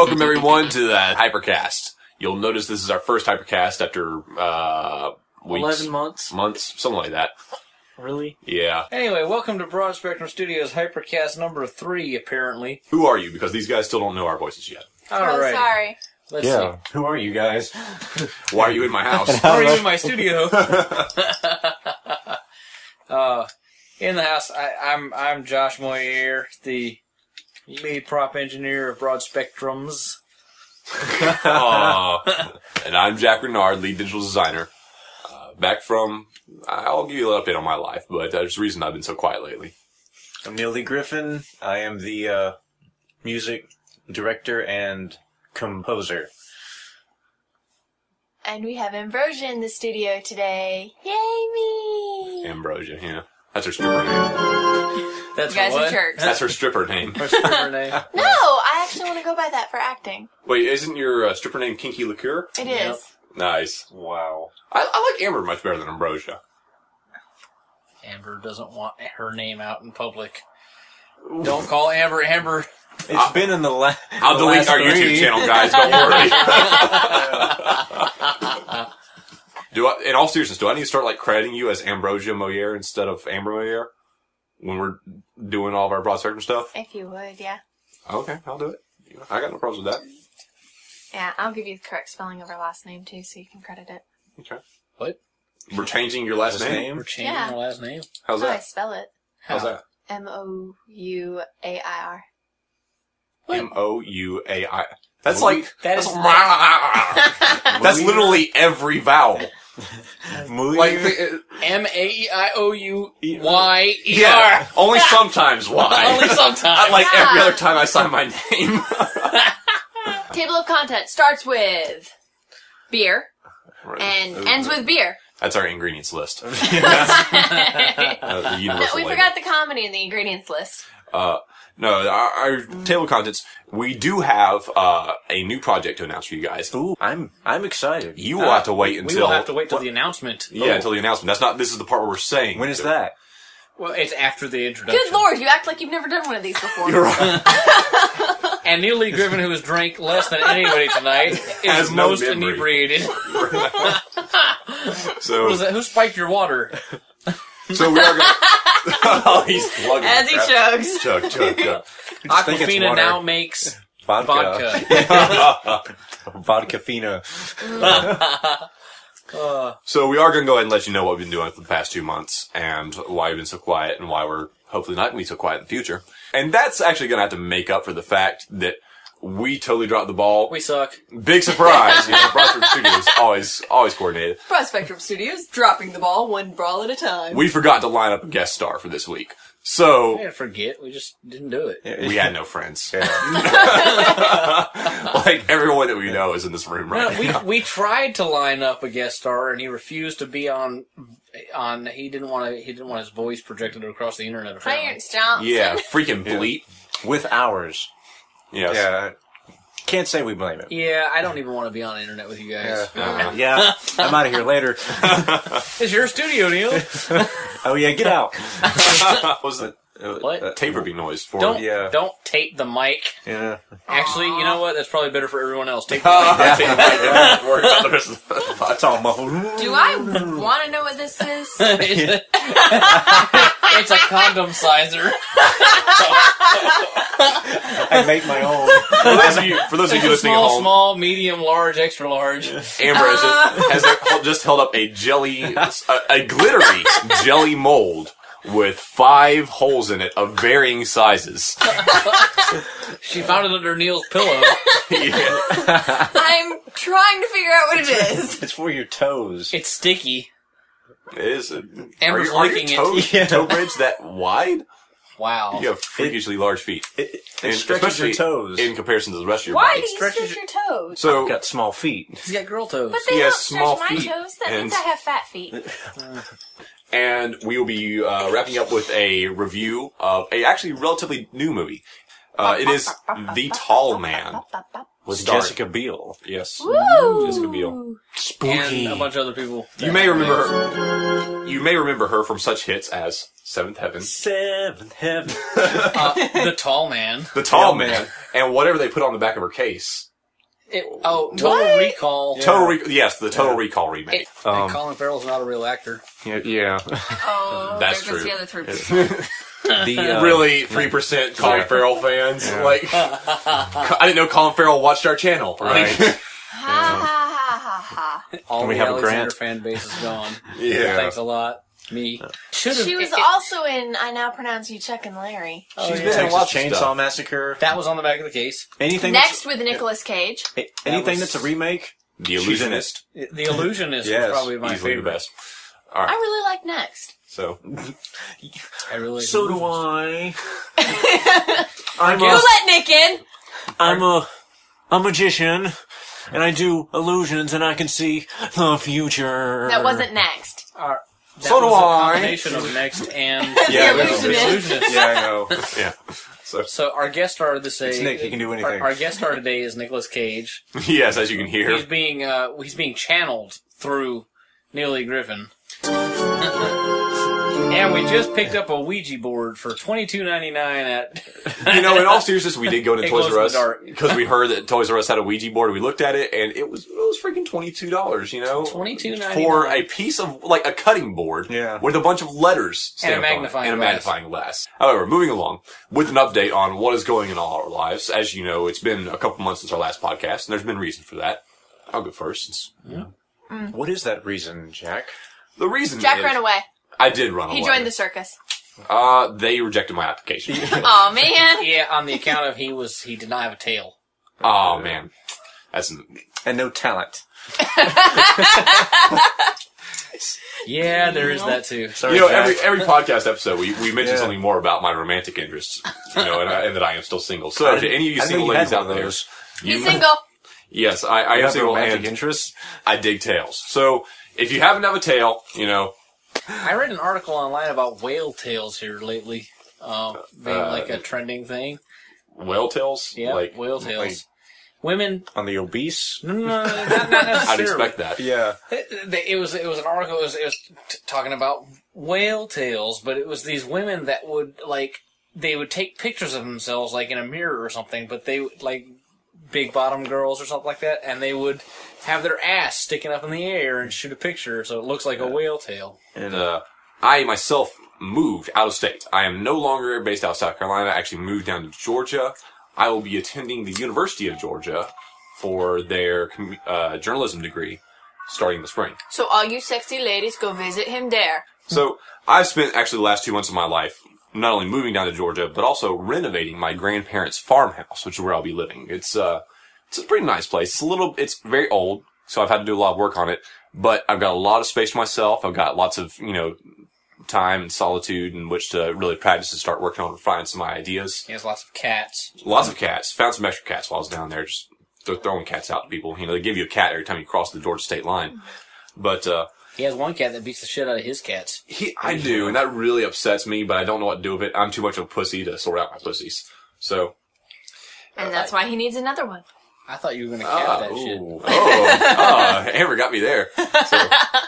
welcome everyone to the Hypercast. You'll notice this is our first Hypercast after weeks, 11 months. Months, something like that. Really? Yeah. Anyway, welcome to Broad Spectrum Studios Hypercast number 3, apparently. Who are you? Because these guys still don't know our voices yet. Alright. Sorry. Let's see. Who are you guys? Why are you in my house? How are you in my studio? In the house, I'm Josh Moeller, the lead prop engineer of Broad Spectrums. And I'm Jack Renard, lead digital designer. Back from, I'll give you an update on my life, but there's a reason I've been so quiet lately. I'm Neil Lee Griffin. I am the music director and composer. And we have Ambrosia in the studio today. Yay, me! Ambrosia, yeah. That's her stripper name. That's You guys what? are jerks. That's her stripper name. Her stripper name. No, I actually want to go by that for acting. Wait, isn't your stripper name Kinky Liqueur? It Yep. is. Nice. Wow. I like Amber much better than Ambrosia. Amber doesn't want her name out in public. Don't call Amber Amber. It's been in the last. I'll delete our YouTube channel, guys. Don't worry. In all seriousness, do I need to start crediting you as Ambrosia Moeller instead of Amber Moeller when we're doing all of our broad spectrum stuff? If you would, yeah. Okay, I'll do it. I got no problems with that. Yeah, I'll give you the correct spelling of her last name, too, so you can credit it. Okay. What? We're changing your last name? We're changing Yeah. her last name? How's How do I that? spell it? How's that? Mouair. What? Mouai. That's That that's literally every vowel. Moeller. Maiouyer. Yeah, only sometimes why. Only sometimes. Like every other time I sign my name. Table of contents starts with beer and ends with beer. That's our ingredients list. The No, universal we label. forgot the comedy in the ingredients list. No, our table of contents, we do have a new project to announce for you guys. Ooh, I'm excited. You will have to wait We until... will have to wait till the announcement. Yeah, until the announcement. This is the part where we're saying... When is that? Well, it's after the introduction. Good lord, you act like you've never done one of these before. You're right. And Neil Lee Griffin, who has drank less than anybody tonight, Has is no most memory. inebriated. So, What is that? Who spiked your water? so we are going Oh, he's slugging. As he chugs. Chug, chug, chug. think it's Aquafina water. now makes Vodka. vodka. Vodka Fina. So we are going to go ahead and let you know what we've been doing for the past 2 months and why we've been so quiet and why we're hopefully not going to be so quiet in the future. And that's actually going to have to make up for the fact that we totally dropped the ball. We suck. Big surprise. Broad Spectrum Studios always coordinated. Broad Spectrum Studios dropping the ball one brawl at a time. We forgot to line up a guest star for this week. So I didn't forget. We just didn't do it. we had no friends. Like everyone that we know is in this room right now. We tried to line up a guest star, and he refused to be on. He didn't want his voice projected across the internet. Apparently. Clarence Johnson. Yeah, freaking bleep. With ours. Yes. Yeah. Can't say we blame him. Yeah, I don't even want to be on the internet with you guys. Yeah. I'm out of here later. It's your studio, Neil. Oh yeah, get out. What was it? What? Tape ripping noise for Don't tape the mic. Yeah. Actually, you know what? That's probably better for everyone else. Tape the Yeah. mic. Don't worry about the rest of the That's all muffled. Do I want to know what this is? It's a condom sizer. I make my own. For those of you It's a listening at small, home, small, medium, large, extra large. Amber has just held up a glittery jelly mold with 5 holes in it of varying sizes. She found it under Neil's pillow. Yeah. I'm trying to figure out what it is. It's for your toes. It's sticky. It is. Amber's are your licking it. toe bridge that wide? Wow. You have freakishly large feet. It And stretches your toes. in comparison to the rest of your Why body. do you stretches stretch your toes? So, I've got small feet. He's got girl toes. But they He don't has small stretch my feet, toes. That means and- I have fat feet. and we will be wrapping up with a review of a actually relatively new movie. It is The Tall Man. With Starring- Jessica Biel. Yes. Woo! Jessica Biel. Spooky. And a bunch of other people. You may remember her. You may remember her from such hits as Seventh Heaven, Seventh Heaven. The Tall Man. The Tall Man, and whatever they put on the back of her case. Total Recall. Yes, the Total Recall remake. And Colin Farrell's not a real actor. Yeah. Oh, That's there goes true. the other 3%. Really, 3% Colin Farrell fans. Like, I didn't know Colin Farrell watched our channel. Right. Ha ha ha ha. All we the have a Alexander grant. fan base is gone. Yeah. Thanks a lot. Me. She was also in I Now Pronounce You Chuck and Larry. She's yeah. been in Texas lots of Chainsaw stuff. Massacre. That was on the back of the case. Anything Next with Nicolas Cage. anything that's a remake. The She's in Illusionist. The Illusionist Yes, was probably my Easily favorite. the best. I really like Next. So, I really So do I. You let Nick in. I'm a magician, and I do illusions, and I can see the future. That wasn't Next. That So do was I. a combination of Next and Yeah, The Illusionist. Yeah, I know. yeah. So our guest star this It's Nick. He can do anything. Our guest star today is Nicolas Cage. Yes, as you can hear. He's being channeled through Neil Lee Griffin. And we just picked up a Ouija board for $22.99 at. You know, in all seriousness, we did go to It Toys glows R in Us the dark. because we heard that Toys R Us had a Ouija board. We looked at it, and it was freaking $22. You know, $22.99 for a piece of like a cutting board, Yeah. with a bunch of letters And a stamped on it, magnifying and a glass. magnifying glass. However, moving along with an update on what is going in all our lives. As you know, it's been a couple months since our last podcast, and there's been reason for that. I'll go first. Since, What is that reason, Jack? the reason Jack is, ran away. I did run away. He joined the circus. They rejected my application. Oh man. Yeah, on the account of he did not have a tail. Oh man, that's And no talent. Yeah, there is that too. Sorry, you know, Jack. every podcast episode we mention Yeah. something more about my romantic interests, you know, and that I am still single. So to any of you I single think you ladies had out one of there, those. He's single. yes, I am You have single romantic and interests. I dig tails. So if you happen to have a tail, you know, I read an article online about whale tails here lately, being like a trending thing. whale tails, Yeah, like whale tails. like- Women, On the obese. no, not necessarily. I'd expect that. Yeah. It was an article. It was talking about whale tails, but it was these women that would they would take pictures of themselves like in a mirror or something, but they would like big bottom girls or something like that, and they would have their ass sticking up in the air and shoot a picture so it looks like a whale tail. And I myself moved out of state. I am no longer based out of South Carolina. I actually moved down to Georgia. I will be attending the University of Georgia for their journalism degree starting in the spring. So all you sexy ladies go visit him there. So I've spent actually the last 2 months of my life not only moving down to Georgia, but also renovating my grandparents' farmhouse, which is where I'll be living. It's a pretty nice place. It's very old, so I've had to do a lot of work on it, but I've got a lot of space for myself. I've got lots of, time and solitude in which to really practice and start working on refining some of my ideas. He has lots of cats. Lots of cats. Found some extra cats while I was down there, just throwing cats out to people. They give you a cat every time you cross the Georgia state line. But, He has one cat that beats the shit out of his cats. I do, and that really upsets me, but I don't know what to do with it. I'm too much of a pussy to sort out my pussies. So. And that's why he needs another one. I thought you were gonna cat that shit. Amber got me there. So,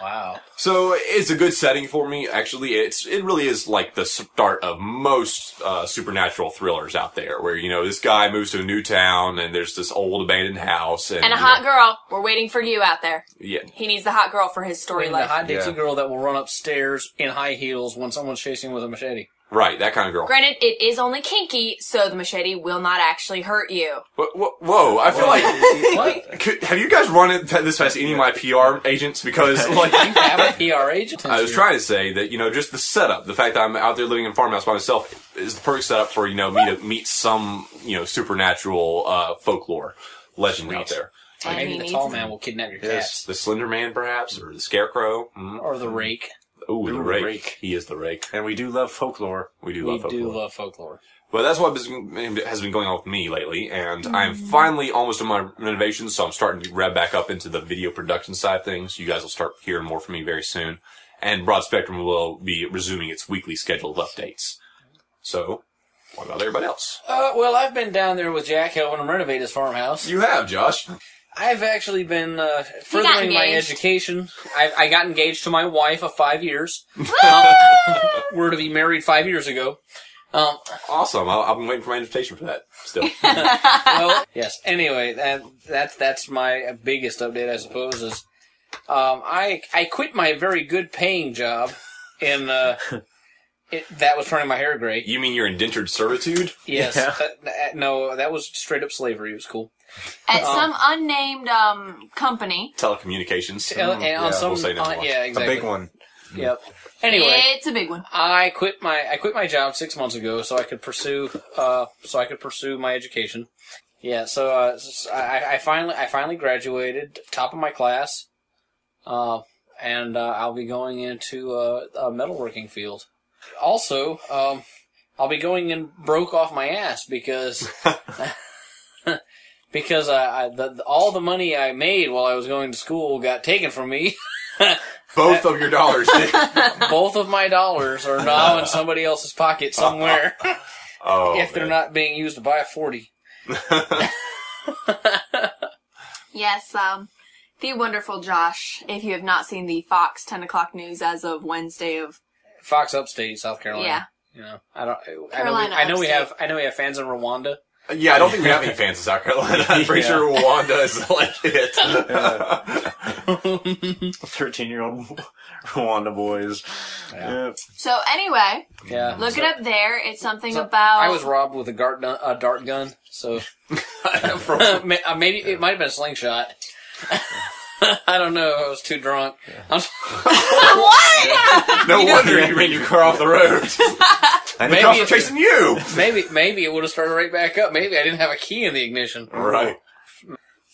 Wow. so it's a good setting for me. Actually, it really is like the start of most supernatural thrillers out there, where this guy moves to a new town and there's this old abandoned house and And a hot girl. We're waiting for you out there. Yeah, He needs the hot girl for his story The life. hot Dixie Yeah. girl that will run upstairs in high heels when someone's chasing with a machete. right, that kind of girl. Granted, it is only kinky, so the machete will not actually hurt you. Whoa! I feel like What? have you guys run this past any of my PR agents? Because You have a PR agent. I was trying to say that, just the setup, the fact that I'm out there living in a farmhouse by myself is the perfect setup for, me to meet some, supernatural, folklore legend out there. And Maybe he the needs tall it. man will kidnap your Yes. cats. The Slender Man, perhaps, or the Scarecrow. Or the rake. Ooh, the Ooh, rake. rake. He is the rake. And we do love folklore. We do We love folklore. do love folklore. But that's what has been going on with me lately, and I'm finally almost in my renovations, so I'm starting to rev back up into the video production side of things. You guys will start hearing more from me very soon, and Broad Spectrum will be resuming its weekly schedule of updates. So, What about everybody else? Well, I've been down there with Jack helping him renovate his farmhouse. You have, Josh. I've actually been furthering my education. I got engaged to my wife of 5 years. We're to be married 5 years ago. Awesome. I've been waiting for my invitation for that still. Well, yes. Anyway, that's my biggest update, I suppose, is I quit my very good paying job in that was turning my hair gray. You mean your indentured servitude? Yes. Yeah. No, that was straight up slavery. It was cool. At some unnamed company. Telecommunications. And on some, we'll say no more. yeah, exactly. A big one. Yep. Anyway, It's a big one. I quit my job 6 months ago so I could pursue my education. Yeah, so I finally graduated, top of my class, and I'll be going into a metalworking field. Also, I'll be going in broke off my ass because because all the money I made while I was going to school got taken from me. Both of your dollars. Both of my dollars are now in somebody else's pocket somewhere. If they're not being used to buy a 40. Yes, the wonderful Josh, if you have not seen the Fox 10 o'clock news as of Wednesday of... Fox Upstate, South Carolina. Yeah. You know, I know we have fans in Rwanda. Yeah, I don't think we have any fans in South Carolina. I'm pretty sure Rwanda is like it. 13-year-old Rwanda boys. Yeah. So anyway, look it up there. It's something about... I was robbed with a dart gun, so... Maybe it might have been a slingshot. I don't know. I was too drunk. What? No wonder you ran your car off the road. And the cops were chasing you. Maybe it would have started right back up. Maybe I didn't have a key in the ignition. Right.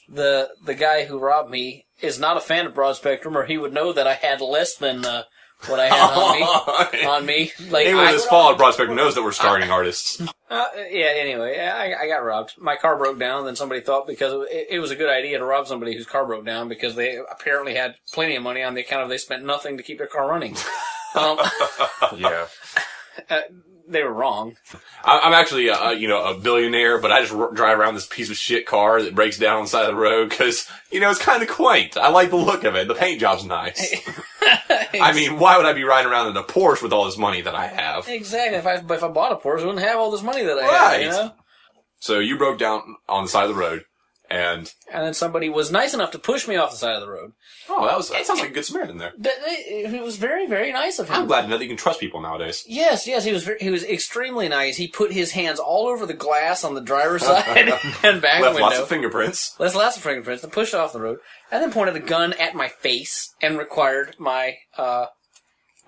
The guy who robbed me is not a fan of broad spectrum, or he would know that I had less than what I had on me. Like, anyone that's followed broad spectrum knows that we're starting artists. Anyway, I got robbed. My car broke down, then somebody thought because it was a good idea to rob somebody whose car broke down because they apparently had plenty of money on the account of they spent nothing to keep their car running. Yeah. They were wrong. I'm actually, a billionaire, but I just drive around this piece of shit car that breaks down on the side of the road because, it's kind of quaint. I like the look of it. The paint job's nice. I mean, why would I be riding around in a Porsche with all this money that I have? Exactly. If I bought a Porsche, I wouldn't have all this money that I Right. have, So you broke down on the side of the road, and then somebody was nice enough to push me off the side of the road. Oh, that sounds like a good Samaritan there. It was very, very nice of him. I'm glad to know that you can trust people nowadays. Yes, he was extremely nice. He put his hands all over the glass on the driver's side and back Left window. lots of fingerprints. Left lots of fingerprints. Then pushed off the road, and then pointed the gun at my face and required my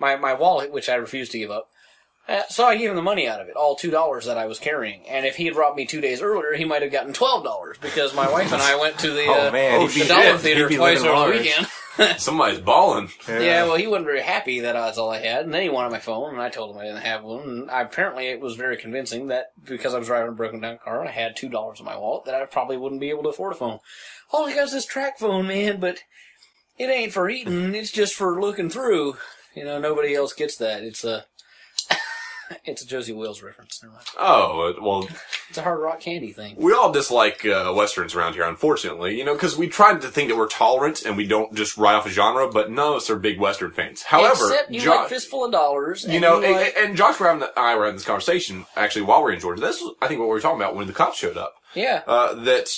wallet, which I refused to give up. So I gave him the money out of it, all $2 that I was carrying. And if he had robbed me 2 days earlier, he might have gotten $12 because my wife and I went to the the Dollar Theater twice over the weekend. Somebody's balling. Yeah, well, he wasn't very happy that that's all I had, and then he wanted my phone, and I told him I didn't have one. And apparently, it was very convincing that because I was driving a broken down car and I had $2 in my wallet, that I probably wouldn't be able to afford a phone. All I got is this track phone, man, but it ain't for eating; it's just for looking through. Nobody else gets that. It's a Josie Wales reference. Never mind. Oh, well. It's a Hard Rock Candy thing. We all dislike Westerns around here, unfortunately, because we try to think that we're tolerant and we don't just write off a genre, but none of us are big Western fans. However, except you like Fistful of Dollars. And Josh and I were having this conversation, actually, while we were in Georgia. This was, I think, what we were talking about when the cops showed up. Yeah. That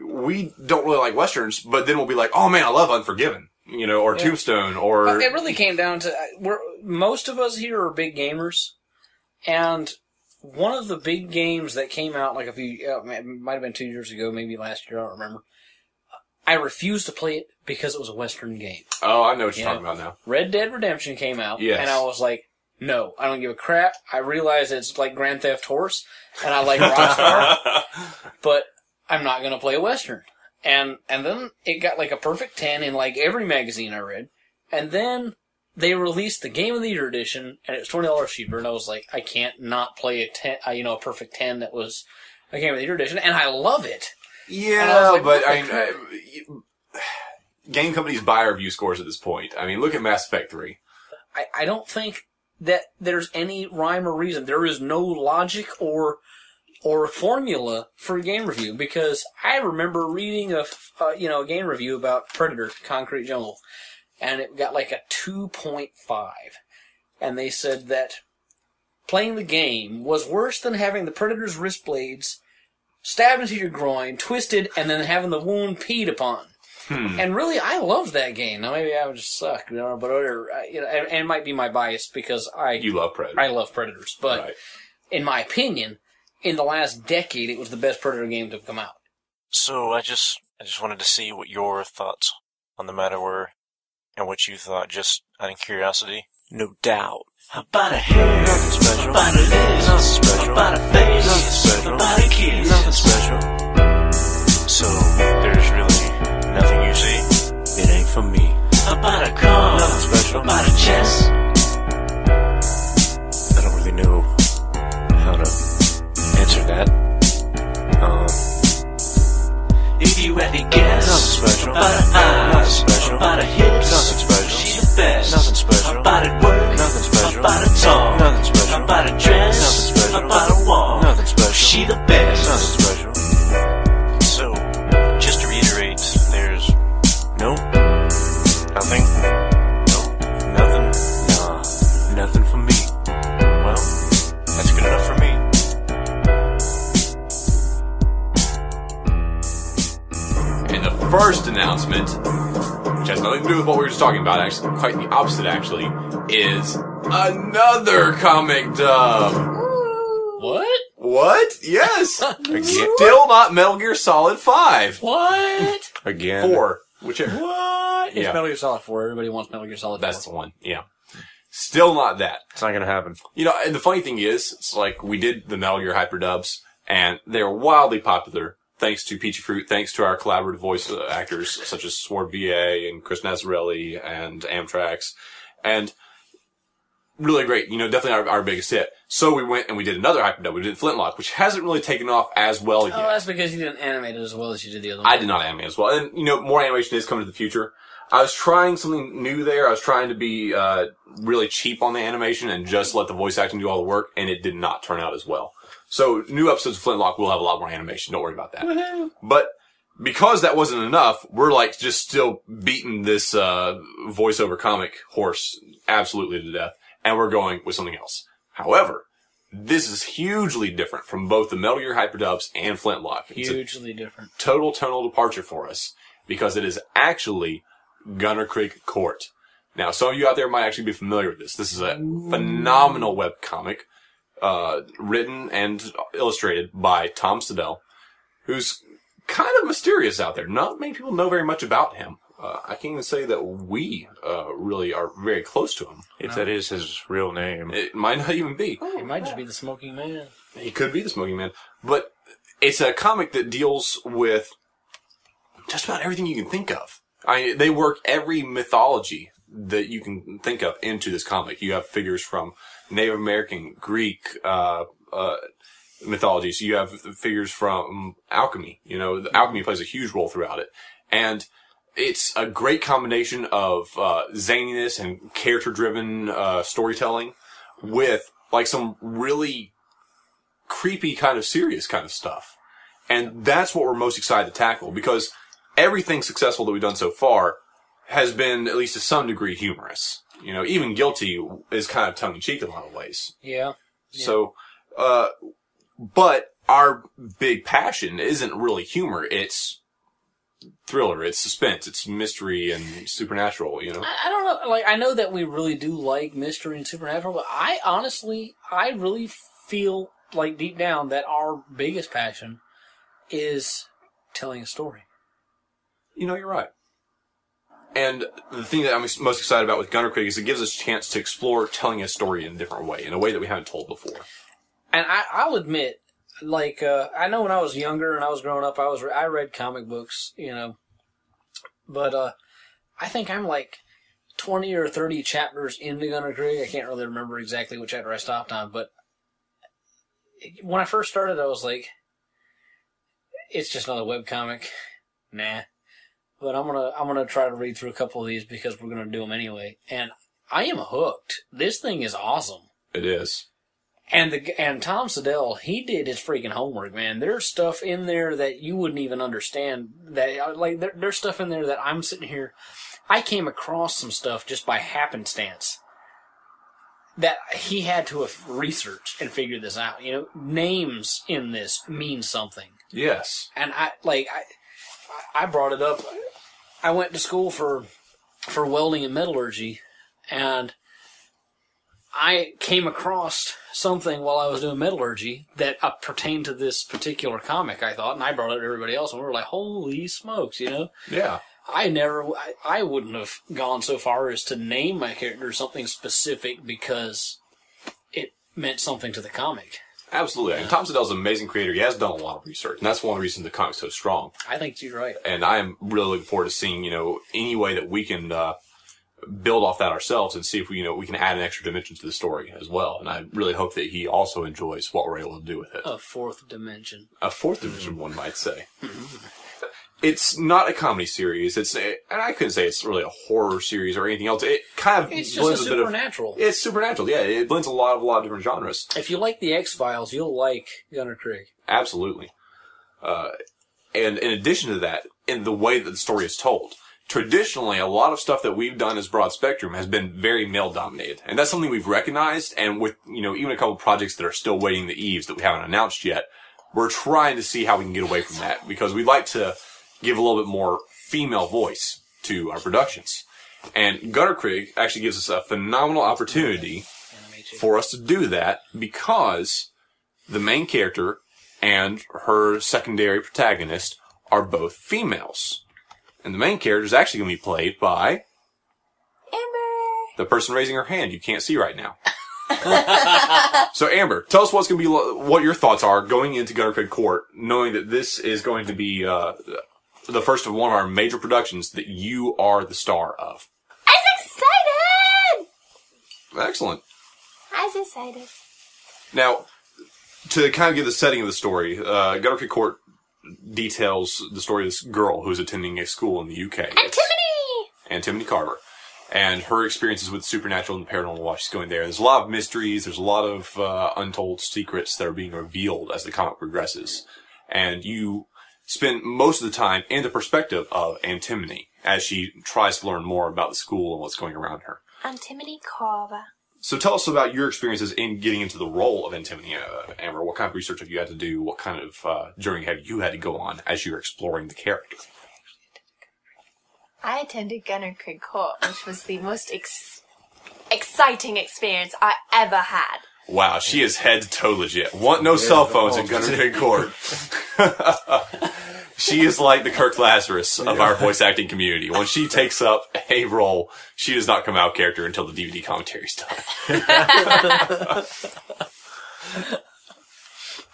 we don't really like Westerns, but then we'll be like, oh man, I love Unforgiven. Or Tombstone, or... It really came down to... most of us here are big gamers. And one of the big games that came out like it might have been 2 years ago, maybe last year, I don't remember. I refused to play it because it was a Western game. Oh, I know what you're talking about now. Red Dead Redemption came out, yes. And I was like, no, I don't give a crap. I realize it's like Grand Theft Horse, and I like Rockstar, but I'm not going to play a Western. And then it got like a perfect 10 in like every magazine I read, and then... they released the Game of the Year edition, and it was $20 cheaper, and I was like, I can't not play a perfect 10 that was a Game of the Year edition, and I love it. Yeah, like, but game companies buy our view scores at this point. I mean, look at Mass Effect 3. I don't think that there's any rhyme or reason. There is no logic or formula for a game review, because I remember reading a game review about Predator: Concrete Jungle, and it got like a 2.5, and they said that playing the game was worse than having the Predator's wrist blades stabbed into your groin, twisted, and then having the wound peed upon. And really, I loved that game. Now, maybe I would just suck, but whatever. And it might be my bias because You love Predators. I love Predators, but in my opinion, in the last decade, it was the best Predator game to come out. So I just wanted to see what your thoughts on the matter were, and what you thought, just out of curiosity. No doubt. About a hair, Nothing special. about a lips, Nothing special. about a face, Nothing special. about a kiss. Nothing special. So there's really nothing you see. It ain't for me. About a car, Nothing special. about a chest. I don't really know how to answer that. If you had to guess, Nothing special. about her eyes, Nothing special. about her hips, Nothing special. she's the best. Nothing special. About her work, Nothing special. about her talk, Nothing special. about her dress, Nothing special. about her walk, Nothing special. she the best. Nothing special. So, just to reiterate, there's nothing, nothing for me. Well, that's good enough for me. And the first announcement, which has nothing to do with what we were just talking about, actually, quite the opposite, actually, is another comic dub. What? What? Yes! Again? Still not Metal Gear Solid 5. What? Again. 4. Whichever. What? It's Yeah. Metal Gear Solid 4. Everybody wants Metal Gear Solid 4. That's the one, yeah. Still not that. It's not gonna happen. You know, and the funny thing is, it's like, we did the Metal Gear Hyper dubs, and they were wildly popular, thanks to Peachy Fruit, thanks to our collaborative voice actors, such as Sword VA and Chris Nazarelli and Amtrax, and really great, you know, definitely our biggest hit. So we went and we did another Hyper dub, we did Flintlock, which hasn't really taken off as well yet. Oh, that's because you didn't animate it as well as you did the other one. I did not animate as well. And, you know, more animation is coming to the future. I was trying something new there. I was trying to be really cheap on the animation and just let the voice acting do all the work, and it did not turn out as well. So, new episodes of Flintlock will have a lot more animation. Don't worry about that. Woohoo. But because that wasn't enough, we're like just still beating this voiceover comic horse absolutely to death, and we're going with something else. However, this is hugely different from both the Metal Gear Hyper dubs and Flintlock. It's a Hugely different. total tonal departure for us, because it is actually Gunner Creek Court. Now, some of you out there might actually be familiar with this. This is a phenomenal webcomic, written and illustrated by Tom Siddell, who's kind of mysterious out there. Not many people know very much about him. I can't even say that we really are very close to him. If that is his real name. It might not even be. It might just be the Smoking Man. He could be the Smoking Man. But it's a comic that deals with just about everything you can think of. They work every mythology that you can think of into this comic. You have figures from Native American, Greek, mythology. So you have figures from alchemy. You know, the alchemy plays a huge role throughout it. And it's a great combination of zaniness and character-driven storytelling with like some really creepy kind of serious kind of stuff. And that's what we're most excited to tackle, because everything successful that we've done so far has been, at least to some degree, humorous. You know, even Guilty is kind of tongue-in-cheek in a lot of ways. Yeah. So, but our big passion isn't really humor. It's thriller, it's suspense, it's mystery and supernatural, you know? I don't know. Like, I know that we really do like mystery and supernatural, but I really feel like deep down that our biggest passion is telling a story. You know, you're right. And the thing that I'm most excited about with Gunner Creek is it gives us a chance to explore telling a story in a different way, in a way that we haven't told before. And I'll admit, like, I know when I was younger and I was growing up, I read comic books, you know, but I think I'm like 20 or 30 chapters into Gunner Creek. I can't really remember exactly which chapter I stopped on, but when I first started, I was like, it's just another webcomic. Nah. But I'm gonna try to read through a couple of these because we're gonna do them anyway. And I am hooked. This thing is awesome. It is. And Tom Siddell, he did his freaking homework, man. There's stuff in there that you wouldn't even understand. That like there's stuff in there that I'm sitting here. I came across some stuff just by happenstance that he had to have researched and figured this out. You know, names in this mean something. Yes. And I brought it up. I went to school for welding and metallurgy, and I came across something while I was doing metallurgy that pertained to this particular comic, I thought, and I brought it to everybody else, and we were like, holy smokes, you know? Yeah. I wouldn't have gone so far as to name my character something specific because it meant something to the comic. Absolutely. And Tom Siddell's an amazing creator. He has done a lot of research, and that's one of the reasons the comic's so strong. I think you're right. And I am really looking forward to seeing, any way that we can build off that ourselves and see if we can add an extra dimension to the story as well. And I really hope that he also enjoys what we're able to do with it. A fourth dimension. A fourth dimension, one might say. It's not a comedy series. And I couldn't say it's really a horror series or anything else. It kind of It's blends just a bit of supernatural. It's supernatural. Yeah, it blends a lot of different genres. If you like the X-Files, you'll like Gunner Craig. Absolutely. And in addition to that, in the way that the story is told, traditionally, a lot of stuff that we've done as Broad Spectrum has been very male-dominated. And that's something we've recognized, and with, even a couple of projects that are still waiting the eaves that we haven't announced yet, we're trying to see how we can get away from that, because we'd like to give a little bit more female voice to our productions. And Gunner Craig actually gives us a phenomenal opportunity for us to do that, because the main character and her secondary protagonist are both females. And the main character is actually going to be played by Amber. the person raising her hand you can't see right now. So Amber, tell us what's going to be, what your thoughts are going into Gunner Craig Court, knowing that this is going to be the first of one of our major productions that you are the star of. I'm excited! Excellent. I'm excited. Now, to kind of give the setting of the story, Gunner Craig Court details the story of this girl who's attending a school in the UK. Antimony Carver. And her experiences with supernatural and the paranormal while she's going there. There's a lot of mysteries. There's a lot of untold secrets that are being revealed as the comic progresses. And you spend most of the time in the perspective of Antimony as she tries to learn more about the school and what's going around her. Antimony Carver. So tell us about your experiences in getting into the role of Antimony, Amber. What kind of research have you had to do? What kind of journey have you had to go on as you're exploring the character? I attended Gunner Craig Court, which was the most exciting experience I ever had. Wow, she is head to toe legit. Want no cell phones in Gunner Craig Court. She is like the Kirk Lazarus of our voice acting community. When she takes up a role, she does not come out of character until the DVD commentary's done.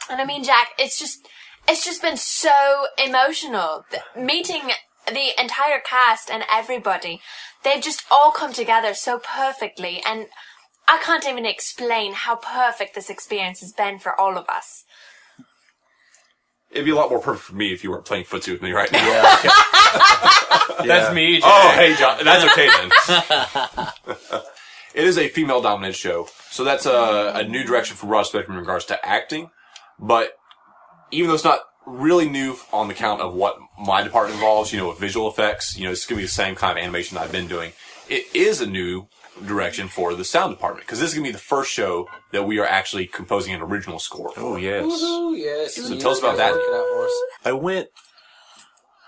And I mean, Jack, it's just been so emotional. Meeting the entire cast and everybody, they've just all come together so perfectly, and I can't even explain how perfect this experience has been for all of us. It'd be a lot more perfect for me if you weren't playing footsie with me right now. Yeah. That's me, Jack. Oh, hey, John. That's okay then. It is a female-dominated show, so that's a new direction for Broad Spectrum in regards to acting. But even though it's not really new on the count of what my department involves, with visual effects, it's going to be the same kind of animation that I've been doing. It is a new direction for the sound department, because this is going to be the first show that we are actually composing an original score for. Oh, yes. Woohoo, yes. So tell us about that. Working out for us. I went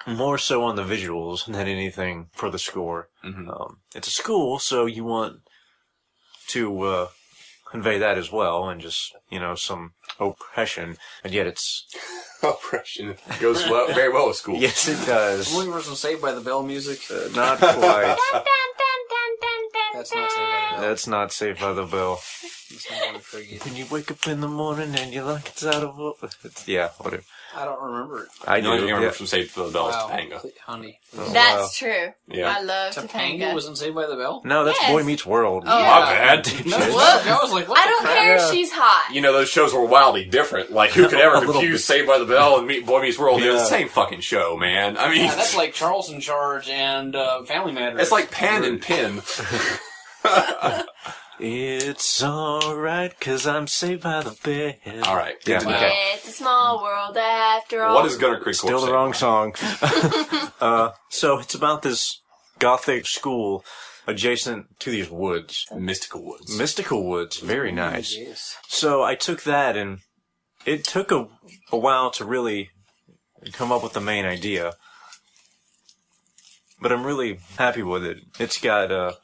more so on the visuals than anything for the score. Mm-hmm. It's a school, so you want to convey that as well, and just, some oppression, and yet it's... Oppression goes very well with school. Yes, it does. Looking for some Saved by the Bell music? Not quite. That's not Saved by the Bell. That's not Saved by the Bell. That's not one for you. When you wake up in the morning and you're like, it's out of... Yeah, whatever. I don't remember it. I The only do. thing I remember Yeah. from Saved by the Bell is Wow, Topanga. honey. That's true. Yeah. I love Topanga Topanga. wasn't Saved by the Bell? No, that's Yes. Boy Meets World. Oh. My bad. No, Whoops. I was like, what I the don't crap? care Yeah. if she's hot. Those shows were wildly different. Like, who could ever A little confuse bit. Saved by the Bell and Boy Meets World? They're the Yeah. same fucking show, man. I mean, Yeah, that's like Charles in Charge and Family Matters. it's like Pan and Pin. It's alright, 'cause I'm saved by the bed. All right. Yeah, Good to know. okay. It's a small world after all. What is Gunner Creek Still Corp the wrong saying? song. So it's about this gothic school adjacent to these woods. Mystical Woods. Mystical woods. Very nice. Yes. So I took that, and it took a while to really come up with the main idea. But I'm really happy with it. It's got,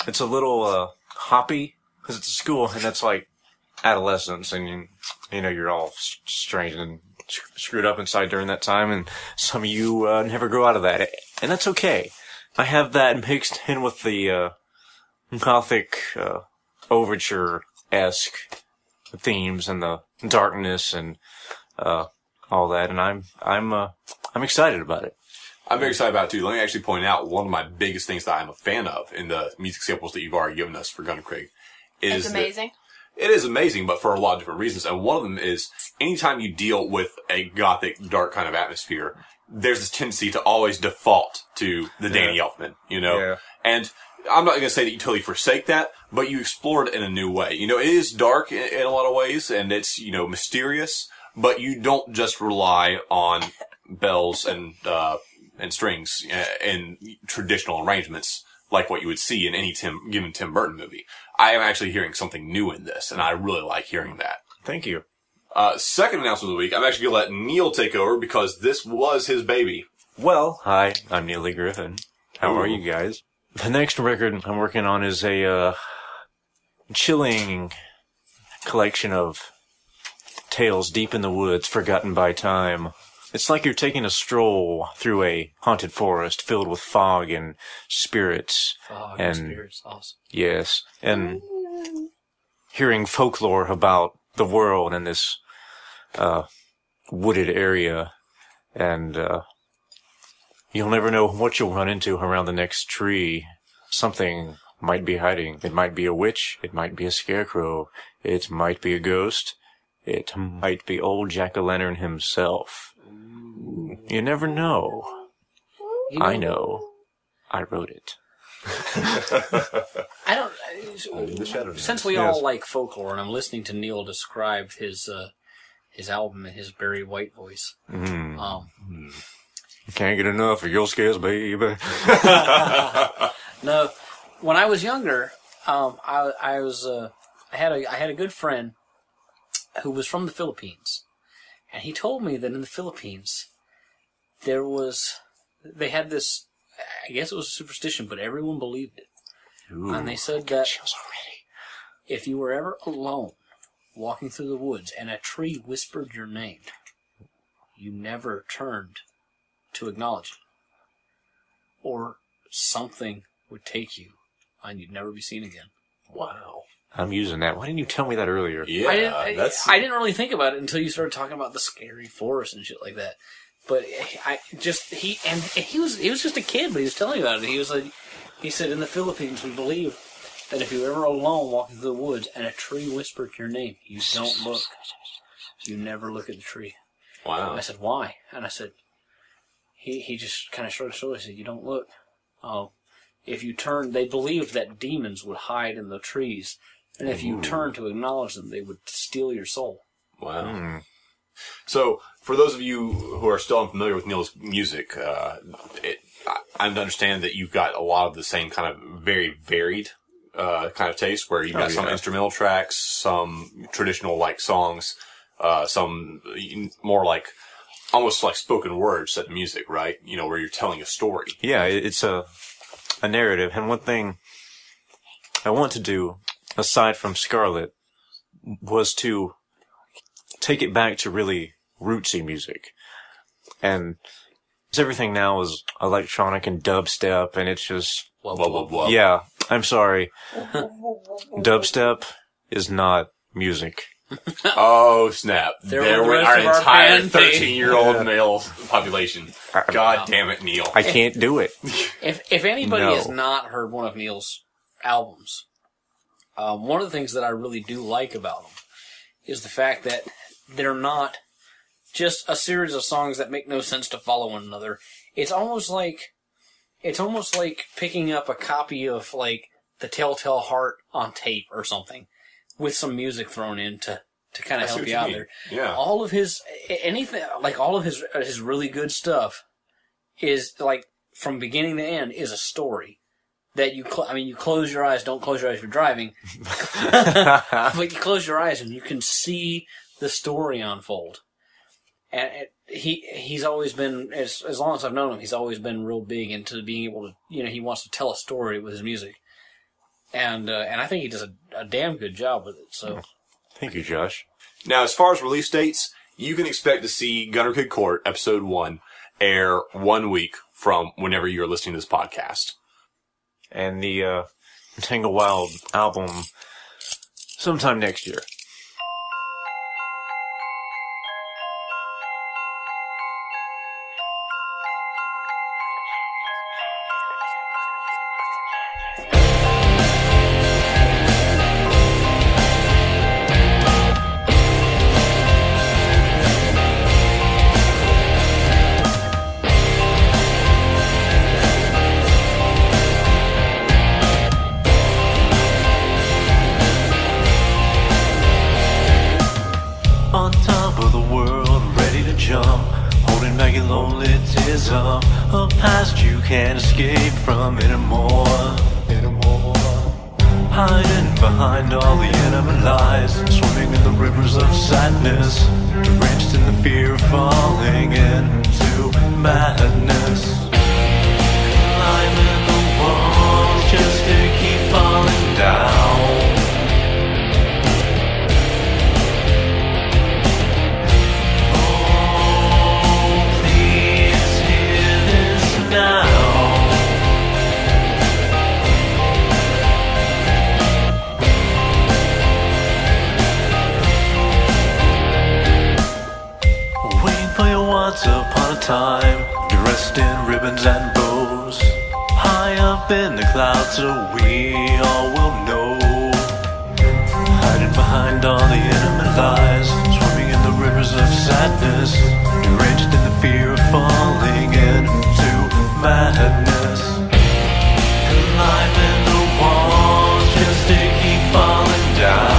it's a little, hoppy, because it's a school, and that's like adolescence, and you know, you're all strange and screwed up inside during that time, and some of you, never grow out of that. And that's okay. I have that mixed in with the, gothic, overture-esque themes and the darkness and, all that, and I'm excited about it. I'm very excited about it too. Let me actually point out one of my biggest things that I'm a fan of in the music samples that you've already given us for Gunner Craig. Is It's amazing. It is amazing, but for a lot of different reasons. And one of them is anytime you deal with a gothic, dark kind of atmosphere, there's this tendency to always default to the Danny Elfman, you know? Yeah. And I'm not going to say that you totally forsake that, but you explore it in a new way. You know, it is dark in a lot of ways, and it's, you know, mysterious, but you don't just rely on bells and strings and traditional arrangements like what you would see in any given Tim Burton movie. I am actually hearing something new in this, and I really like hearing that. Thank you. Second announcement of the week, I'm actually going to let Neil take over because this was his baby. Well, hi, I'm Neil Lee Griffin. How are you guys? The next record I'm working on is a chilling collection of tales deep in the woods, forgotten by time. It's like you're taking a stroll through a haunted forest filled with fog and spirits. Fog and spirits, awesome. Yes, and hearing folklore about the world in this wooded area, and you'll never know what you'll run into around the next tree. Something might be hiding. It might be a witch. It might be a scarecrow. It might be a ghost. It might be old Jack-o'-lantern himself. You never know. I know. I wrote it. I don't. Since we all like folklore, and I'm listening to Neil describe his album in his Barry White voice. Can't get enough of your scares, baby. No, when I was younger, I had a good friend who was from the Philippines, and he told me that in the Philippines they had this, I guess it was a superstition, but everyone believed it. Ooh, and they said that if you were ever alone walking through the woods and a tree whispered your name, you never turned to acknowledge it, or something would take you and you'd never be seen again. Wow. I'm using that. Why didn't you tell me that earlier? Yeah, I didn't really think about it until you started talking about the scary forest and shit like that. But he was just a kid, but he was telling me about it. He said in the Philippines we believe that if you're ever alone walking through the woods and a tree whispered your name, you don't look. You never look at the tree. Wow. And I said, why? And I said, he just kind of shrugged his shoulders and said, you don't look. Oh, if you turn, they believed that demons would hide in the trees. And if you turn to acknowledge them, they would steal your soul. Wow. So, for those of you who are still unfamiliar with Neil's music, I understand that you've got a lot of the same kind of very varied kind of taste, where you've got some instrumental tracks, some traditional like songs, some more like almost like spoken word set of music, right? You know, where you're telling a story. Yeah, it's a narrative. And one thing I want to do, aside from Scarlet, was to take it back to really rootsy music. And everything now is electronic and dubstep, and it's just... Blah, blah, blah. Yeah, I'm sorry. Dubstep is not music. Oh, snap. There the went rest our of our entire band 13-year-old male population. God damn it, Neil. I can't do it. If anybody No. has not heard one of Neil's albums, one of the things that I really do like about them is the fact that they're not just a series of songs that make no sense to follow one another. It's almost like picking up a copy of like the Telltale Heart on tape or something, with some music thrown in to kind of help you out there. Yeah. All of his all of his really good stuff is like from beginning to end is a story that you close your eyes. Don't close your eyes if you're driving, but you close your eyes and you can see the story unfold. And he's always been, as long as I've known him, he's always been real big into being able to, he wants to tell a story with his music. And I think he does a damn good job with it, so. Thank you, Josh. Now, as far as release dates, you can expect to see Gunner Kid Court Episode 1 air 1 week from whenever you're listening to this podcast. And the Tangle Wild album sometime next year. On top of the world, ready to jump, holding back your lonely tears up, a past you can't escape from anymore. Hiding behind all the enemy lies, swimming in the rivers of sadness, drenched in the fear of falling into madness. Climbing the walls just to keep falling down. Once upon a time, dressed in ribbons and bows, high up in the clouds so we all will know. Hiding behind all the enemy lies, swimming in the rivers of sadness, drenched in the fear of falling into madness. Climbing the walls just to keep falling down.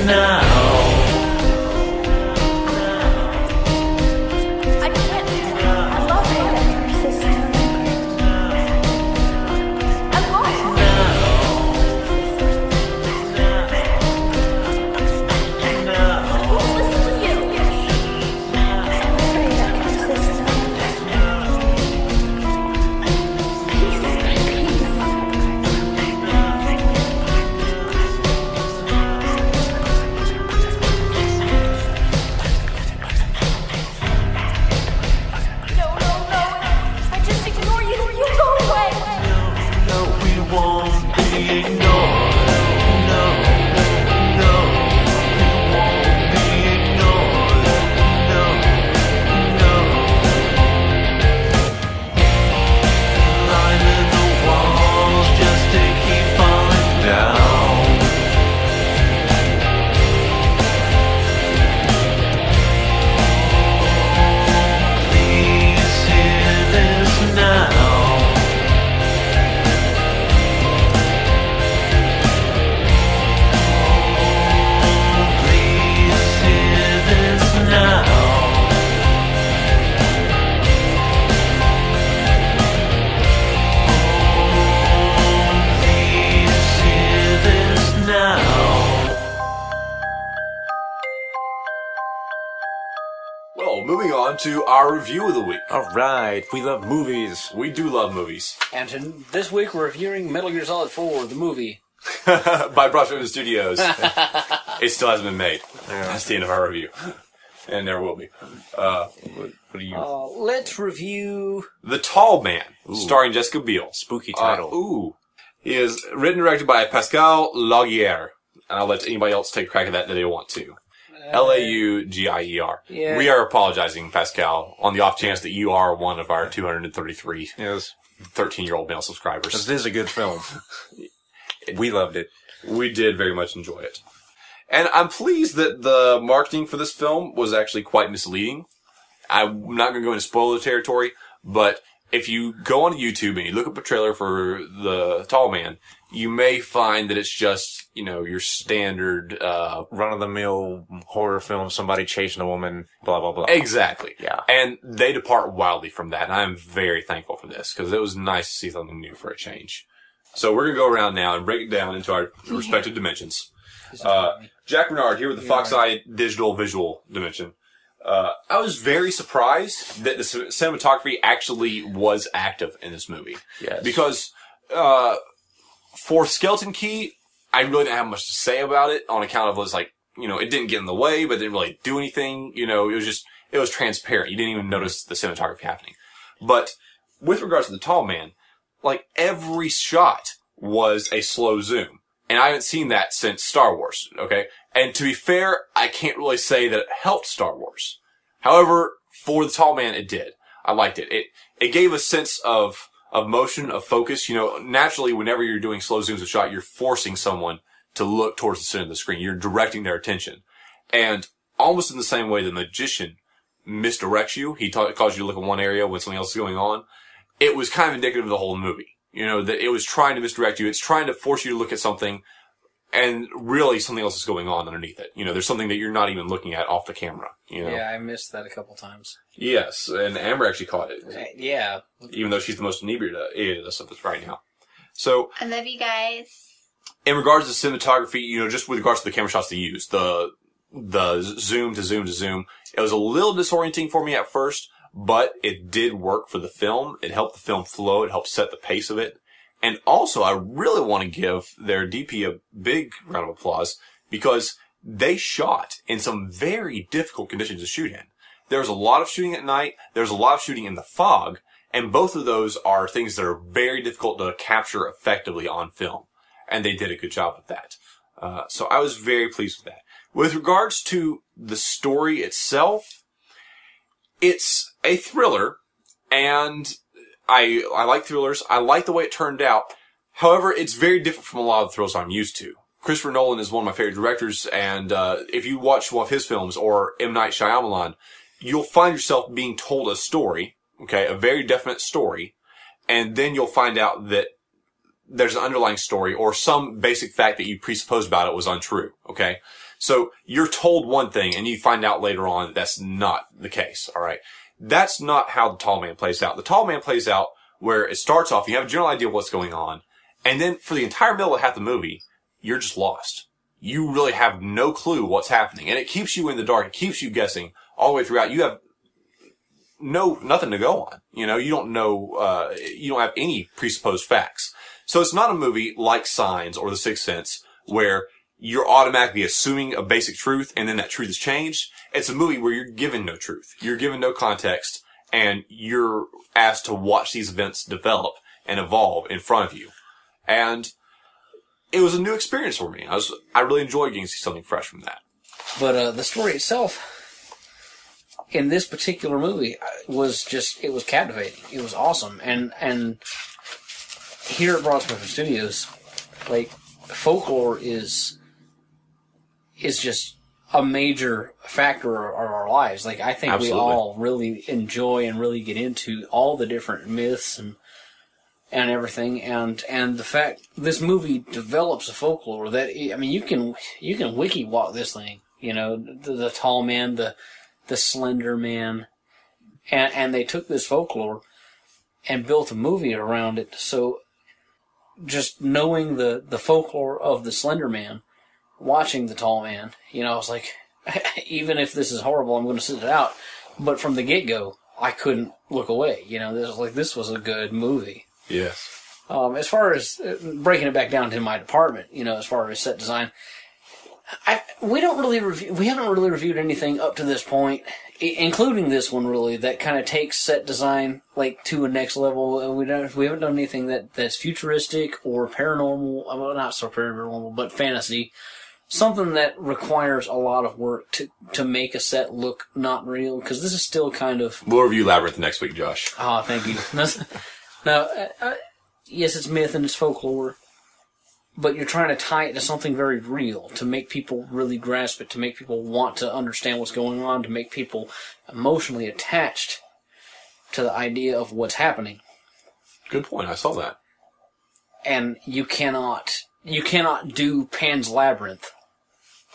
Now I can't. I love it. I love it. Listen to you. I'm afraid I can resist now. Peace by peace. Moving on to our review of the week. All right, we love movies. We do love movies. And this week we're reviewing Metal Gear Solid 4, the movie. By Brushwood Studios. It still hasn't been made. That's the end of our review. And there will be. What do you... Let's review... The Tall Man, starring Jessica Biel. Spooky title. He is written and directed by Pascal Laugier. And I'll let anybody else take a crack at that if they want to. Laugier. Yeah. We are apologizing, Pascal, on the off chance that you are one of our 233 Yes. 13-year-old male subscribers. This is a good film. We loved it. We did very much enjoy it. And I'm pleased that the marketing for this film was actually quite misleading. I'm not going to go into spoiler territory, but if you go onto YouTube and you look up a trailer for The Tall Man, you may find that it's just, your standard, run-of-the-mill horror film, somebody chasing a woman, blah, blah, blah. Exactly. Yeah. And they depart wildly from that, and I'm very thankful for this, because it was nice to see something new for a change. So we're going to go around now and break it down into our respective dimensions. Jack Renard here with the Fox Eye Digital Visual Dimension. I was very surprised that the cinematography actually was active in this movie. Yes. Because, for Skeleton Key, I really didn't have much to say about it on account of it didn't get in the way, but it didn't really do anything. It was transparent. You didn't even notice the cinematography happening. But with regards to the Tall Man, every shot was a slow zoom. And I haven't seen that since Star Wars, okay? And to be fair, I can't really say that it helped Star Wars. However, for the Tall Man, it did. I liked it. It gave a sense of motion, of focus. Naturally, whenever you're doing slow zooms of shot, you're forcing someone to look towards the center of the screen. You're directing their attention. And almost in the same way the magician misdirects you, he calls you to look in one area when something else is going on, it was kind of indicative of the whole movie. That it was trying to misdirect you. It's trying to force you to look at something, and really something else is going on underneath it. There's something that you're not even looking at off the camera. Yeah, I missed that a couple times. Yes, and Amber actually caught it. Yeah. Even though she's the most inebriated of us right now. So, I love you guys. in regards to cinematography, just with regards to the camera shots they use, the zoom to zoom to zoom, it was a little disorienting for me at first, but it did work for the film. It helped the film flow. It helped set the pace of it. And also, I really want to give their DP a big round of applause because they shot in some very difficult conditions to shoot in. There was a lot of shooting at night. There was a lot of shooting in the fog. And both of those are things that are very difficult to capture effectively on film. And they did a good job with that. So I was very pleased with that. With regards to the story itself, it's a thriller, and I like thrillers. I like the way it turned out. However, it's very different from a lot of the thrillers I'm used to. Christopher Nolan is one of my favorite directors, and if you watch one of his films, or M. Night Shyamalan, you'll find yourself being told a story, okay, a very definite story, and then you'll find out that there's an underlying story or some basic fact that you presupposed about it was untrue, okay? So you're told one thing, and you find out later on that that's not the case, all right? That's not how The Tall Man plays out. The Tall Man plays out where it starts off, you have a general idea of what's going on, and then for the entire middle of half the movie, you're just lost. You really have no clue what's happening, and it keeps you in the dark. It keeps you guessing all the way throughout. You have nothing to go on. You don't know, you don't have any presupposed facts. So it's not a movie like Signs or The Sixth Sense where you're automatically assuming a basic truth and then that truth is changed. It's a movie where you're given no truth. You're given no context and you're asked to watch these events develop and evolve in front of you. And it was a new experience for me. I really enjoyed getting to see something fresh from that. But the story itself in this particular movie was captivating. It was awesome. And here at Broadspoken Studios, folklore is just a major factor of our lives. I think Absolutely. we all really enjoy and really get into all the different myths and everything. And the fact this movie develops a folklore that, you can wiki walk this thing, the Tall Man, the Slender Man, and they took this folklore and built a movie around it. So just knowing the folklore of the Slender Man, watching the Tall Man, I was like, even if this is horrible, I'm going to sit it out. But from the get-go, I couldn't look away. This was a good movie. Yes. As far as breaking it back down to my department, as far as set design, we haven't really reviewed anything up to this point, including this one really, that kind of takes set design to a next level. We haven't done anything that's futuristic or paranormal. Well, not so paranormal, but fantasy. Something that requires a lot of work to make a set look not real, because this is still kind of... We'll review Labyrinth next week, Josh. Oh, thank you. Yes, it's myth and it's folklore, but you're trying to tie it to something very real, to make people really grasp it, to make people want to understand what's going on, to make people emotionally attached to the idea of what's happening. Good point. I saw that. And you cannot do Pan's Labyrinth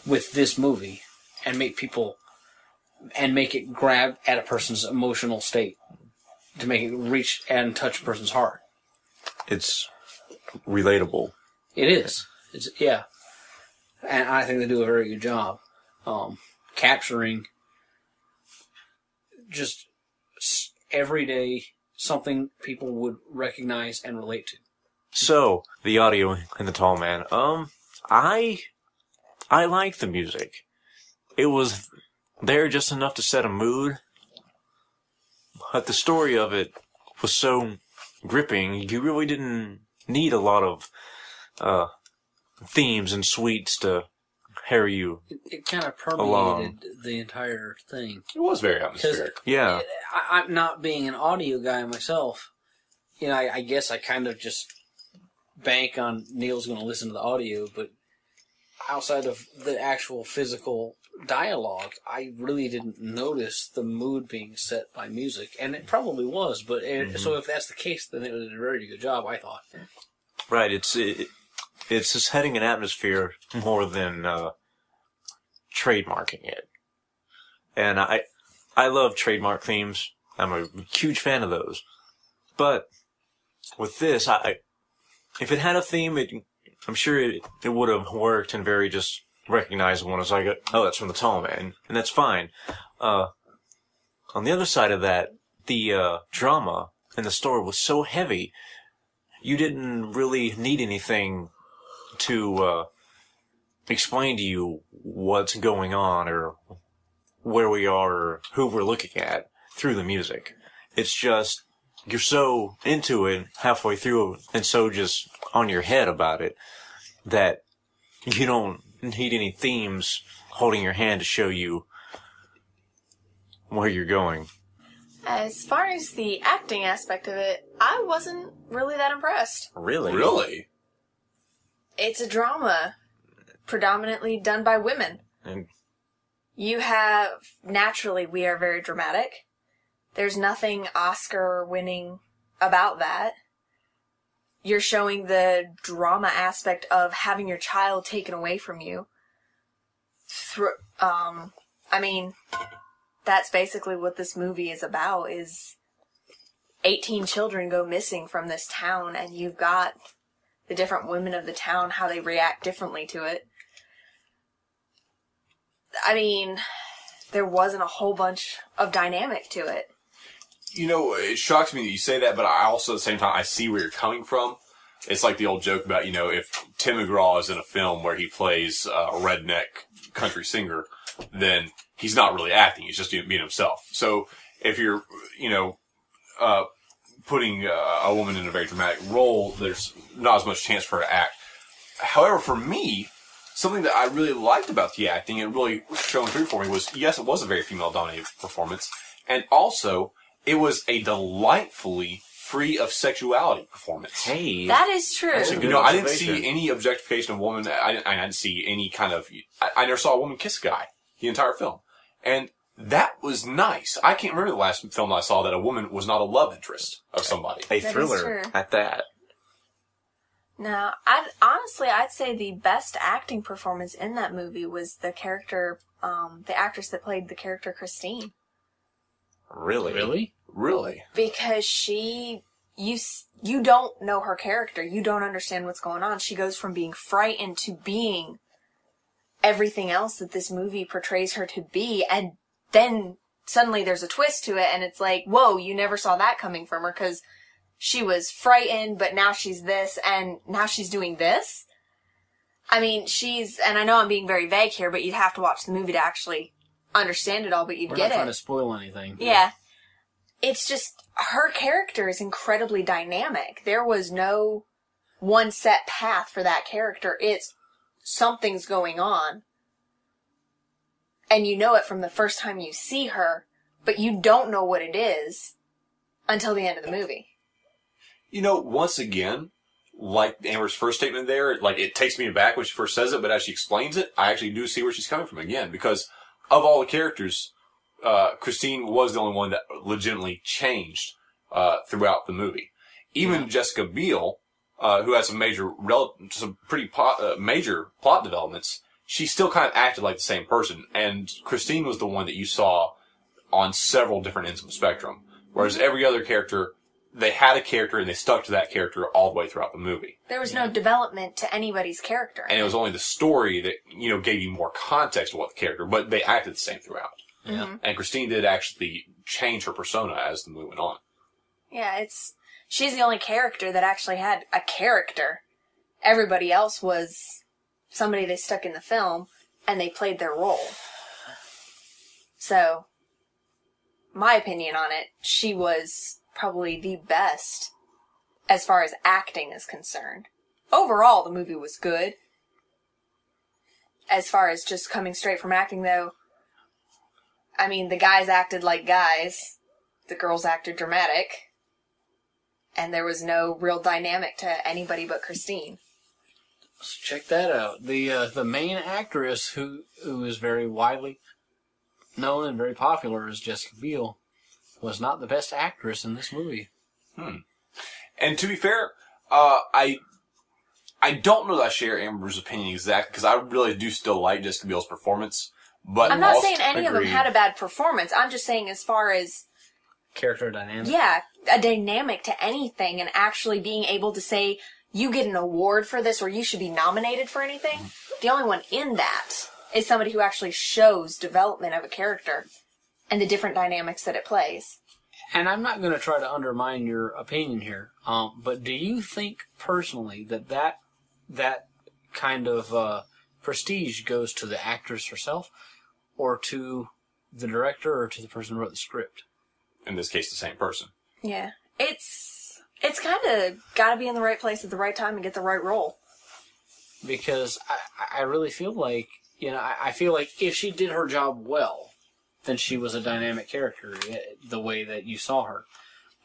with this movie and make it grab at a person's emotional state, to make it reach and touch a person's heart. It's relatable. It is. Yeah. And I think they do a very good job capturing just everyday something people would recognize and relate to. So, the audio in The Tall Man. I like the music. It was there just enough to set a mood, but the story of it was so gripping, you really didn't need a lot of themes and suites to carry you It kind of along. permeated the entire thing. It was very atmospheric. Yeah. I'm not being an audio guy myself. I guess I kind of just bank on Neil's going to listen to the audio, but outside of the actual physical dialogue, I really didn't notice the mood being set by music, and it probably was. But so if that's the case, then it was a very good job, I thought. Right, it's just setting an atmosphere more than trademarking it. And I love trademark themes. I'm a huge fan of those. But with this, if it had a theme, I'm sure it would have worked and very just recognizable. It's like, oh, that's from The Tall Man, and that's fine. On the other side of that, the drama and the story was so heavy, you didn't really need anything to explain to you what's going on or where we are or who we're looking at through the music. It's just, you're so into it halfway through and so just on your head about it that you don't need any themes holding your hand to show you where you're going. As far as the acting aspect of it, I wasn't really that impressed. Really? Really? It's a drama, predominantly done by women. And Naturally, we are very dramatic. There's nothing Oscar-winning about that. You're showing the drama aspect of having your child taken away from you. That's basically what this movie is about, is 18 children go missing from this town, and you've got the different women of the town, how they react differently to it. There wasn't a whole bunch of dynamic to it. It shocks me that you say that, but I also, at the same time, I see where you're coming from. It's like the old joke about, if Tim McGraw is in a film where he plays a redneck country singer, then he's not really acting. He's just being himself. So if you're, putting a woman in a very dramatic role, there's not as much chance for her to act. However, for me, something that I really liked about the acting and really shone through for me was, yes, it was a very female-dominated performance, and also it was a delightfully free of sexuality performance. hey, That is true. That's a good I didn't observation. see any objectification of a woman. I didn't see any kind of... I never saw a woman kiss a guy the entire film. And that was nice. I can't remember the last film I saw that a woman was not a love interest of somebody. a That is thriller true. at that. No, I'd say the best acting performance in that movie was the character, the actress that played the character Christine. Really? Really? Really? Because you don't know her character. You don't understand what's going on. She goes from being frightened to being everything else that this movie portrays her to be, and then suddenly there's a twist to it, and it's like, whoa, you never saw that coming from her, because she was frightened, but now she's this, and now she's doing this? And I know I'm being very vague here, but you'd have to watch the movie to actually understand it all, but you'd We're get not trying it. to spoil anything. Yeah. It's just, her character is incredibly dynamic. There was no one set path for that character. It's something's going on. And you know it from the first time you see her, but you don't know what it is until the end of the movie. Once again, like Amber's first statement there. Like, it takes me aback when she first says it, but as she explains it, I actually do see where she's coming from again. Because of all the characters, Christine was the only one that legitimately changed throughout the movie. Even Jessica Biel, who had some pretty major plot developments, she still kind of acted like the same person. And Christine was the one that you saw on several different ends of the spectrum. Whereas every other character, they had a character and they stuck to that character all the way throughout the movie. There was no development to anybody's character. And it was only the story that, gave you more context to what the character, but they acted the same throughout. Yeah. And Christine did actually change her persona as the movie went on. Yeah, she's the only character that actually had a character. Everybody else was somebody they stuck in the film, and they played their role. So, my opinion on it, she was probably the best as far as acting is concerned. Overall, the movie was good. As far as just coming straight from acting, though, I mean, the guys acted like guys. The girls acted dramatic. And there was no real dynamic to anybody but Christine. So check that out. The main actress who is very widely known and very popular as Jessica Biel was not the best actress in this movie. And to be fair, I don't know that I share Amber's opinion exactly, because I really do still like Jessica Biel's performance. But I'm not saying any of them had a bad performance. I'm just saying as far as... Character dynamic? Yeah, a dynamic to anything, and actually being able to say, you get an award for this, or you should be nominated for anything. The only one in that is somebody who actually shows development of a character and the different dynamics that it plays. And I'm not going to try to undermine your opinion here, but do you think personally that kind of prestige goes to the actress herself, or to the director, or to the person who wrote the script? In this case, the same person. Yeah. It's kind of got to be in the right place at the right time and get the right role. Because I really feel like, I feel like if she did her job well, then she was a dynamic character the way that you saw her.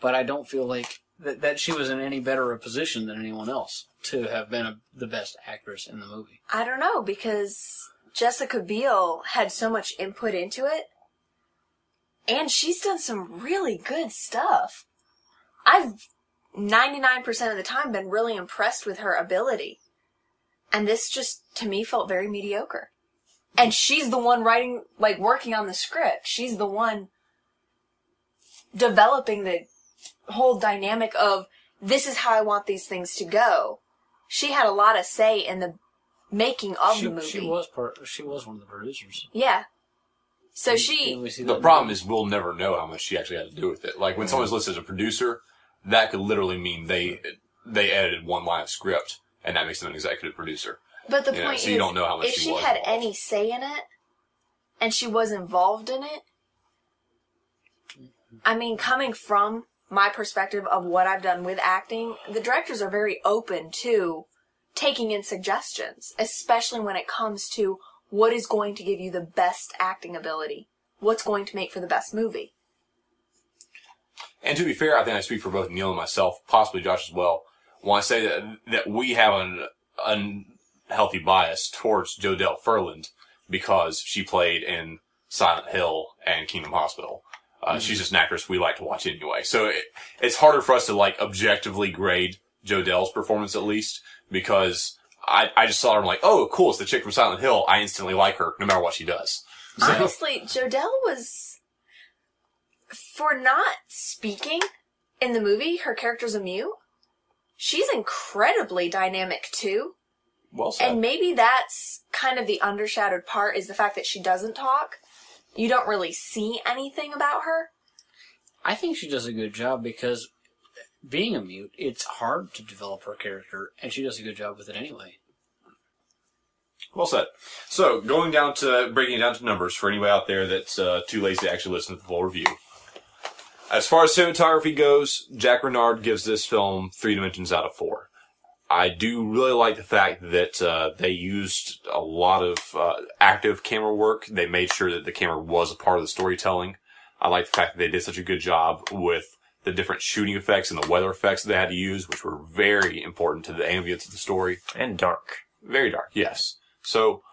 But I don't feel like that she was in any better a position than anyone else to have been the best actress in the movie. I don't know, because Jessica Biel had so much input into it. And she's done some really good stuff. I've 99% of the time been really impressed with her ability. And this just, to me, felt very mediocre. And she's the one working on the script. She's the one developing the whole dynamic of, this is how I want these things to go. She had a lot of say in the making of the movie. She was one of the producers. Yeah. So the problem is we'll never know how much she actually had to do with it. Like, when someone's listed as a producer, that could literally mean they edited one line of script, and that makes them an executive producer. But the point is, you don't know how much if she was had involved. any say in it, and she was involved in it, I mean, coming from my perspective of what I've done with acting, the directors are very open to taking in suggestions, especially when it comes to what is going to give you the best acting ability, what's going to make for the best movie. And to be fair, I think I speak for both Neil and myself, possibly Josh as well, when I say that we have an unhealthy bias towards Jodelle Ferland because she played in Silent Hill and Kingdom Hospital. She's just an actress we like to watch anyway. So it's harder for us to objectively grade Jodelle's performance, at least, because I just saw her and I'm like, oh, cool, it's the chick from Silent Hill. I instantly like her, no matter what she does. So, honestly, Jodelle was, for not speaking in the movie, her character's a mute. She's incredibly dynamic, too. Well said. And maybe that's kind of the undershadowed part, is the fact that she doesn't talk. You don't really see anything about her. I think she does a good job because being a mute, it's hard to develop her character, and she does a good job with it anyway. Well said. So, breaking it down to numbers for anybody out there that's too lazy to actually listen to the full review. As far as cinematography goes, Jack Renard gives this film 3 dimensions out of 4. I do really like the fact that they used a lot of active camera work. They made sure that the camera was a part of the storytelling. I like the fact that they did such a good job with the different shooting effects and the weather effects that they had to use, which were very important to the ambience of the story. And dark. Very dark, yes. So,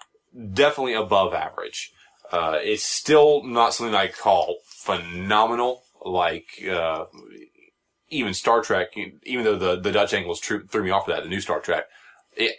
definitely above average. It's still not something I call phenomenal, like, even Star Trek, even though the Dutch angles threw me off of that, the new Star Trek,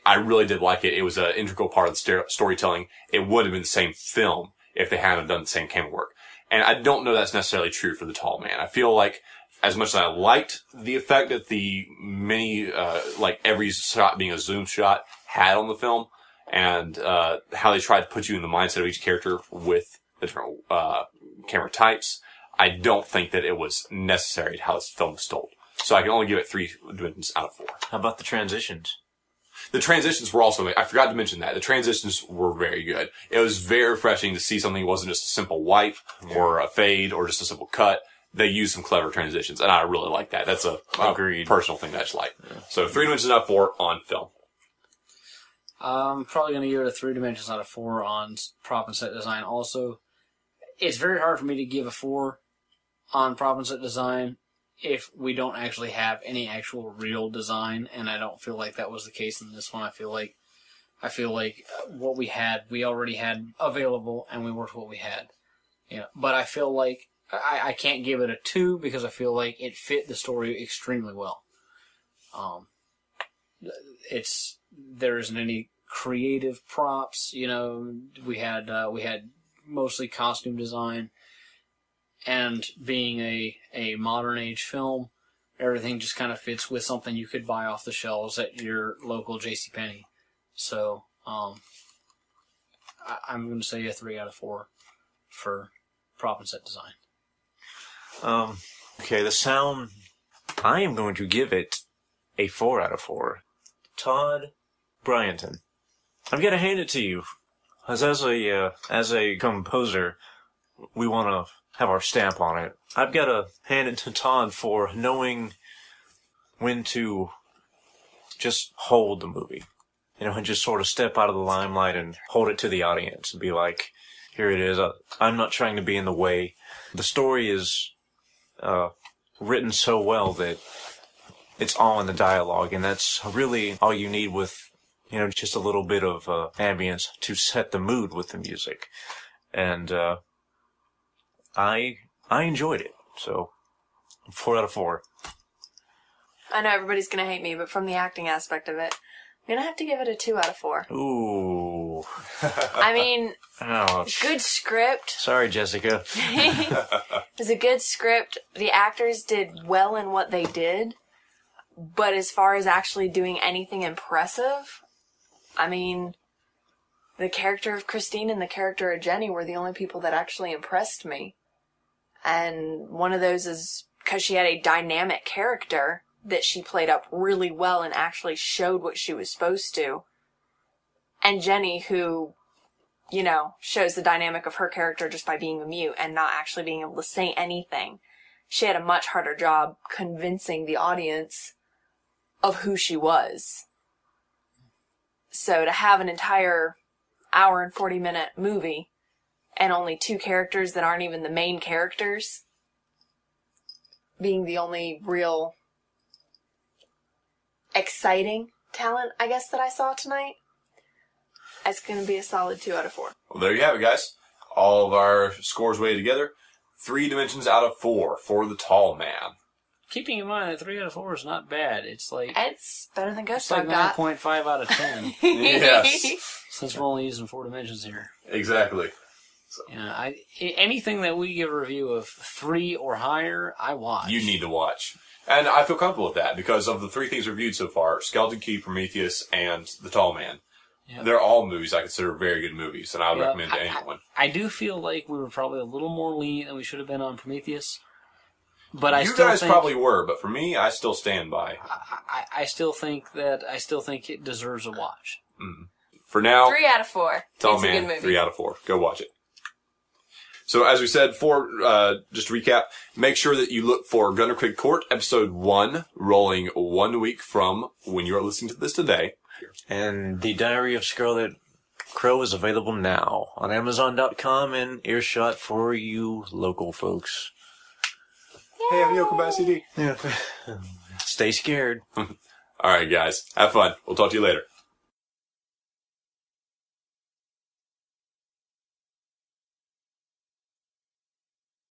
I really did like it. It was an integral part of the storytelling. It would have been the same film if they hadn't done the same camera work. And I don't know that's necessarily true for The Tall Man. I feel like, as much as I liked the effect that the many, like every shot being a zoom shot had on the film, and how they tried to put you in the mindset of each character with the different camera types, I don't think that it was necessary to how this film was told. So I can only give it 3 dimensions out of 4. How about the transitions? The transitions were also, I forgot to mention that. The transitions were very good. It was very refreshing to see something that wasn't just a simple wipe or a fade or just a simple cut. They used some clever transitions, and I really like that. That's a personal thing that I just like. Yeah. So 3 dimensions out of 4 on film. I'm probably going to give it a 3 dimensions out of 4 on prop and set design. Also, it's very hard for me to give a 4 on prop and set design if we don't actually have any actual real design, and I don't feel like that was the case in this one. I feel like what we had, we already had available, and we worked what we had. Yeah, but I feel like I can't give it a 2 because I feel like it fit the story extremely well. There isn't any creative props, you know. We had mostly costume design, and being a modern age film, everything just kind of fits with something you could buy off the shelves at your local JCPenney. So, I'm going to say a 3 out of 4 for prop and set design. Okay, the sound, I am going to give it a 4 out of 4. Todd Bryanton, I'm going to hand it to you. As a composer, we want to have our stamp on it. I've got to hand it to Todd for knowing when to just hold the movie. You know, and just sort of step out of the limelight and hold it to the audience and be like, here it is. I'm not trying to be in the way. The story is written so well that it's all in the dialogue, and that's really all you need with, you know, just a little bit of ambience to set the mood with the music. And I enjoyed it, so 4 out of 4. I know everybody's going to hate me, but from the acting aspect of it, I'm going to have to give it a 2 out of 4. Ooh. I mean, ouch. Good script. Sorry, Jessica. It was a good script. The actors did well in what they did, but as far as actually doing anything impressive, I mean, the character of Christine and the character of Jenny were the only people that actually impressed me. And one of those is because she had a dynamic character that she played up really well and actually showed what she was supposed to. And Jenny, who, you know, shows the dynamic of her character just by being a mute and not actually being able to say anything. She had a much harder job convincing the audience of who she was. So to have an entire hour and 40-minute movie and only 2 characters that aren't even the main characters being the only real exciting talent, I guess, that I saw tonight, it's going to be a solid 2 out of 4. Well, there you have it, guys. All of our scores weighted together. 3 dimensions out of 4 for The Tall Man. Keeping in mind that 3 out of 4 is not bad. It's better than Ghost Dog Dog got. 9.5 out of 10. Yes. Since we're only using 4 dimensions here. Exactly. So. Yeah, anything that we give a review of 3 or higher, I watch. You need to watch. And I feel comfortable with that because of the 3 things reviewed so far, Skeleton Key, Prometheus, and The Tall Man. Yep. They're all movies I consider very good movies, and I would recommend to anyone. I do feel like we were probably a little more lenient than we should have been on Prometheus. But you guys probably were, but for me, I still stand by. I still think it deserves a watch. Mm. For now, 3 out of 4. Tall It's Man, a good movie. 3 out of 4. Go watch it. So as we said, just to recap, make sure that you look for Gunner Creek Court, episode 1, rolling 1 week from when you are listening to this today. And The Diary of Scarlet Crow is available now on Amazon.com and Earshot for you local folks. Hey, I'm Yoko by CD. Yeah. Stay scared. All right, guys. Have fun. We'll talk to you later.